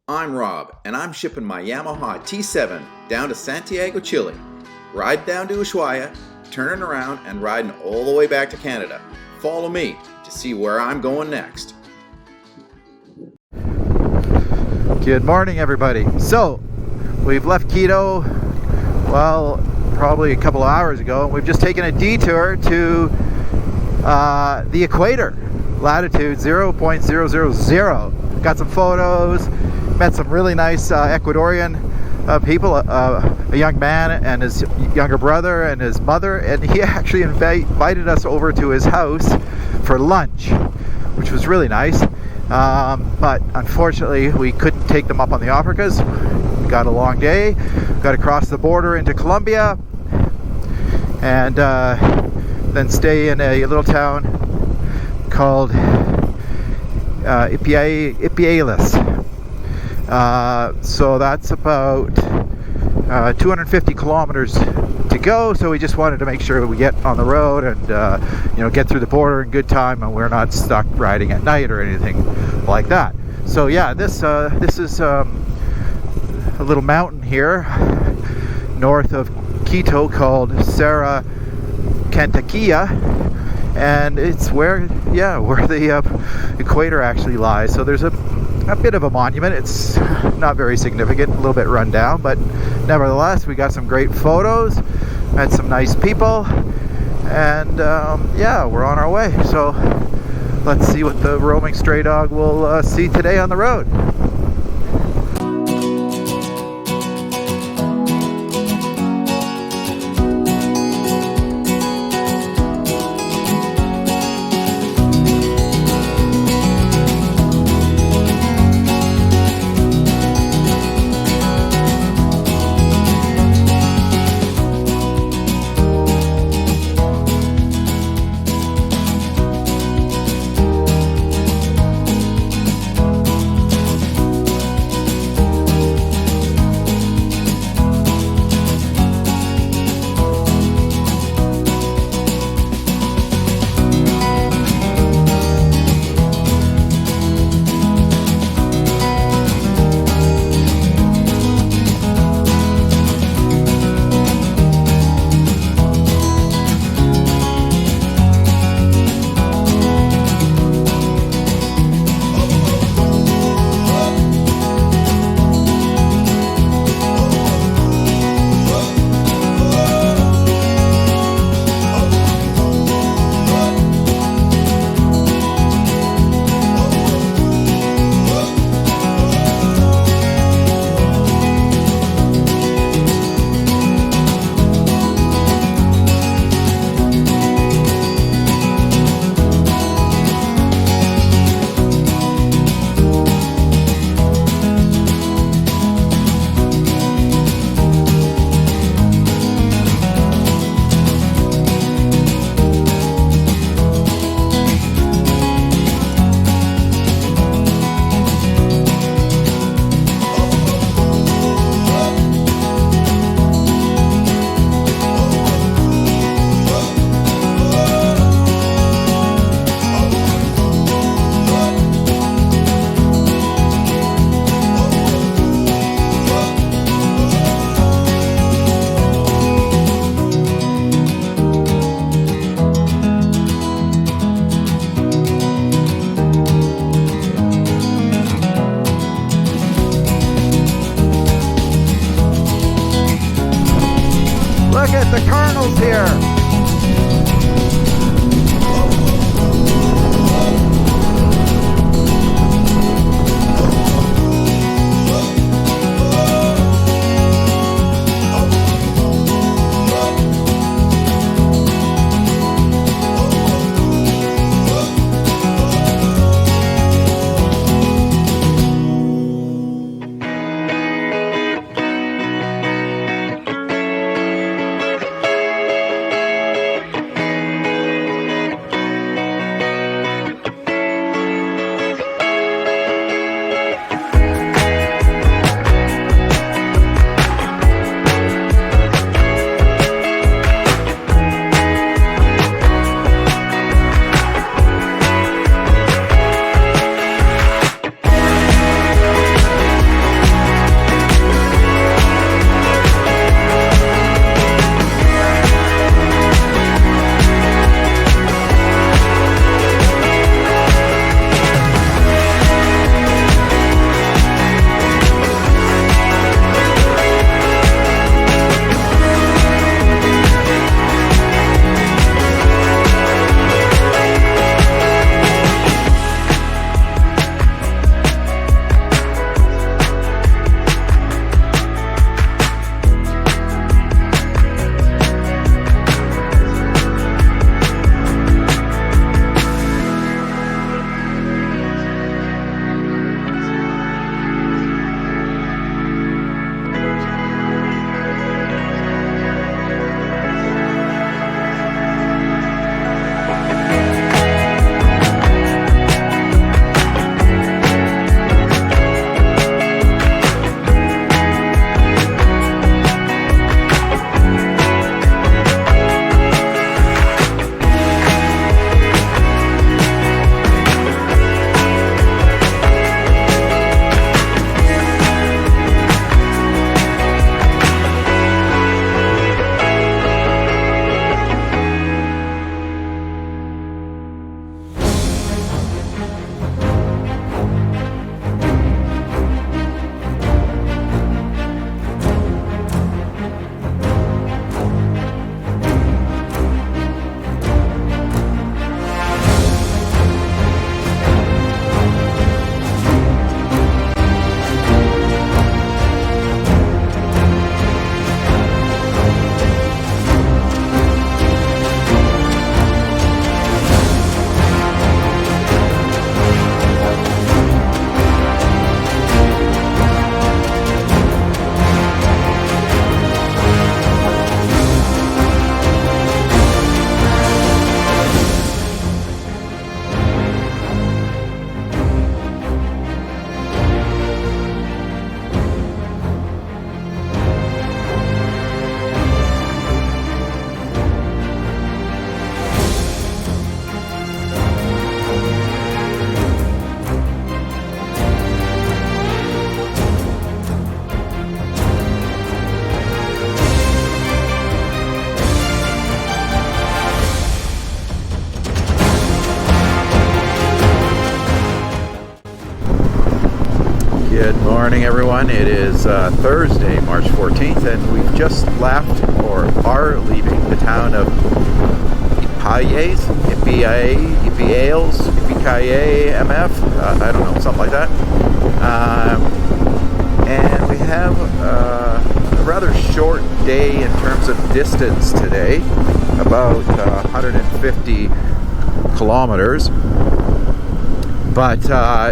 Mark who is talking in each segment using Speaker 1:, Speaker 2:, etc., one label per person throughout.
Speaker 1: I'm Rob, and I'm shipping my Yamaha T7 down to Santiago, Chile. Ride down to Ushuaia, turning around, and riding all the way back to Canada. Follow me to see where I'm going next.
Speaker 2: Good morning, everybody. So, we've left Quito, well, probably a couple of hours ago, and we've just taken a detour to the equator, latitude 0.000. Got some photos, met some really nice Ecuadorian people, a young man and his younger brother and his mother, and he actually invited us over to his house for lunch, which was really nice. But unfortunately we couldn't take them up on the offer because we got a long day, got to cross the border into Colombia, and then stay in a little town called Ipiales. So that's about 250 kilometers to go, so we just wanted to make sure we get on the road and get through the border in good time, and we're not stuck riding at night or anything like that. So yeah, this is a little mountain here north of Quito called Serra Cantaquilla, and it's where the equator actually lies. So there's a bit of a monument. It's not very significant, a little bit run down, but nevertheless we got some great photos, met some nice people, and we're on our way. So let's see what the roaming stray dog will see today on the road. Look at the Cardinals here.
Speaker 1: Good morning, everyone. It is Thursday, March 14th, and we've just left, or are leaving, the town of Ipayes, I don't know, something like that. And we have a rather short day in terms of distance today, about 150 kilometers. But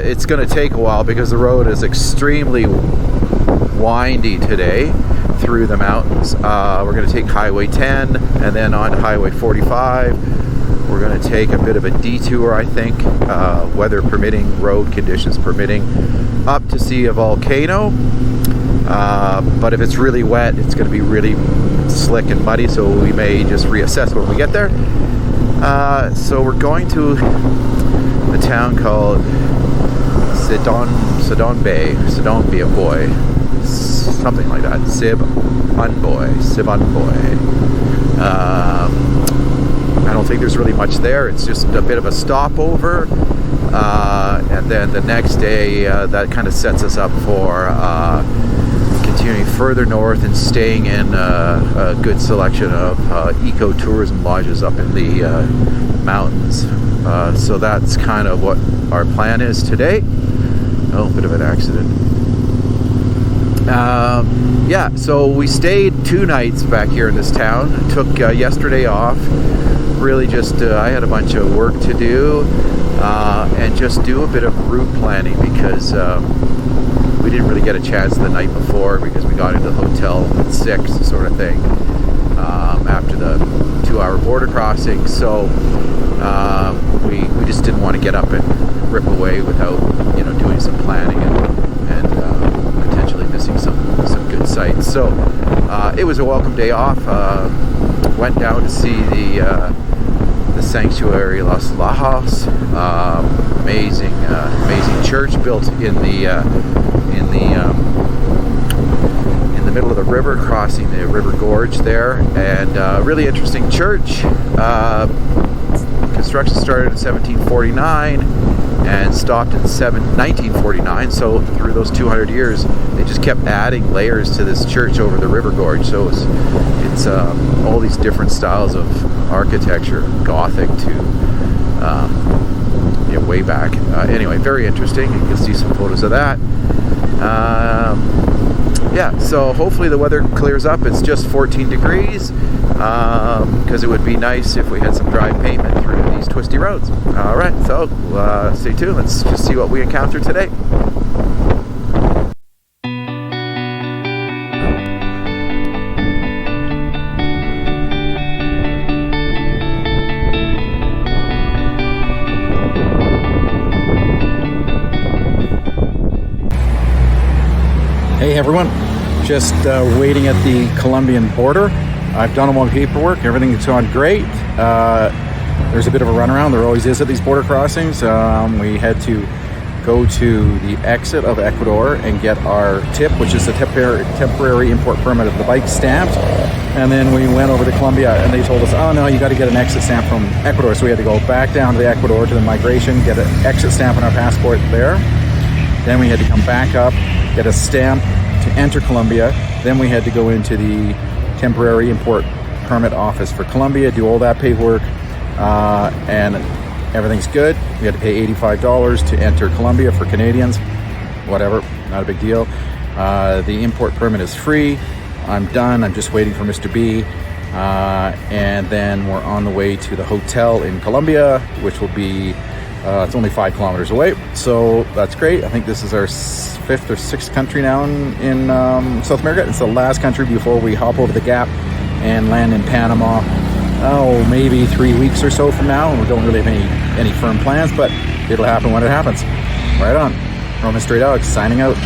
Speaker 1: it's going to take a while because the road is extremely windy today through the mountains. We're going to take Highway 10 and then on to Highway 45. We're going to take a bit of a detour, I think, weather permitting, road conditions permitting, up to see a volcano. But if it's really wet, it's going to be really slick and muddy, so we may just reassess when we get there. So we're going to a town called Sidonbe, something like that. Sibunboy. I don't think there's really much there. It's just a bit of a stopover, and then the next day that kind of sets us up for continuing further north and staying in a good selection of eco-tourism lodges up in the mountains. So that's kind of what our plan is today. Oh, bit of an accident. So we stayed 2 nights back here in this town. Took yesterday off. Really just, I had a bunch of work to do and just do a bit of route planning because we didn't really get a chance the night before because we got into the hotel at 6 sort of thing after the 2-hour border crossing. So we just didn't want to get up and rip away without doing some planning and potentially missing some good sights. So it was a welcome day off. Went down to see the sanctuary Las Lajas, amazing church built in the middle of the river, crossing the river gorge there, and really interesting church. Construction started in 1749 and stopped in 1949, so through those 200 years they just kept adding layers to this church over the river gorge. So it's all these different styles of architecture, Gothic to way back. Anyway, very interesting. You can see some photos of that. So hopefully the weather clears up. It's just 14 degrees because it would be nice if we had some dry pavement through these twisty roads. All right, so stay tuned. Let's just see what we encounter today.
Speaker 3: Hey everyone, just waiting at the Colombian border. I've done all my paperwork, everything's gone great. There's a bit of a runaround, there always is at these border crossings. We had to go to the exit of Ecuador and get our tip, which is the temporary import permit of the bike stamped. And then we went over to Colombia and they told us, oh no, you got to get an exit stamp from Ecuador. So we had to go back down to the Ecuador to the migration, get an exit stamp on our passport there. Then we had to come back up, get a stamp to enter Colombia. Then we had to go into the temporary import permit office for Colombia, do all that paperwork, and everything's good. We had to pay $85 to enter Colombia for Canadians. Whatever, not a big deal. The import permit is free. I'm done. I'm just waiting for Mr. B. And then we're on the way to the hotel in Colombia, which will be it's only 5 kilometers away, so that's great. I think this is our 5th or 6th country now in South America. It's the last country before we hop over the gap and land in Panama. Oh, maybe 3 weeks or so from now. We don't really have any firm plans, but it'll happen when it happens. Right on. Roman Straight Alex signing out.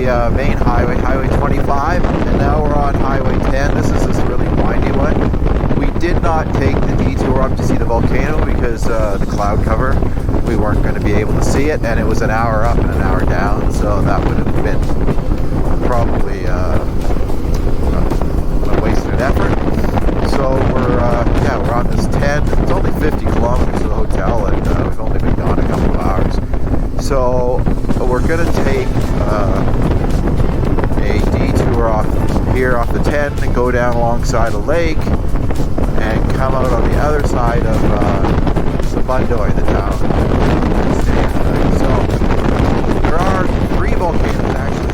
Speaker 2: the main highway, Highway 25, and now we're on Highway 10. This is this really windy one. We did not take the detour up to see the volcano because the cloud cover, we weren't going to be able to see it, and it was an hour up and an hour down, so that would have been probably a wasted effort. So we're on this 10. It's only 50 kilometers to the hotel, and we've only been gone a couple of hours. So we're going to take a detour off the 10 and go down alongside a lake and come out on the other side of Splendid, the town. So there are 3 volcanoes actually.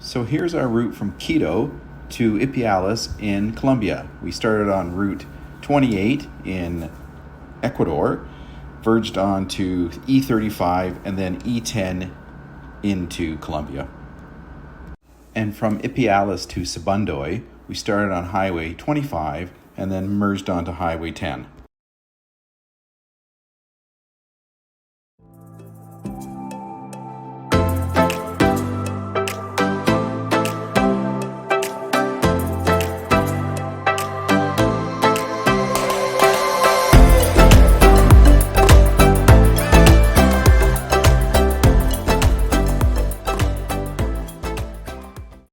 Speaker 1: So here's our route from Quito to Ipiales in Colombia. We started on Route 28 in Ecuador, verged on to E35 and then E10 into Colombia. And from Ipiales to Sibundoy, we started on Highway 25 and then merged onto Highway 10.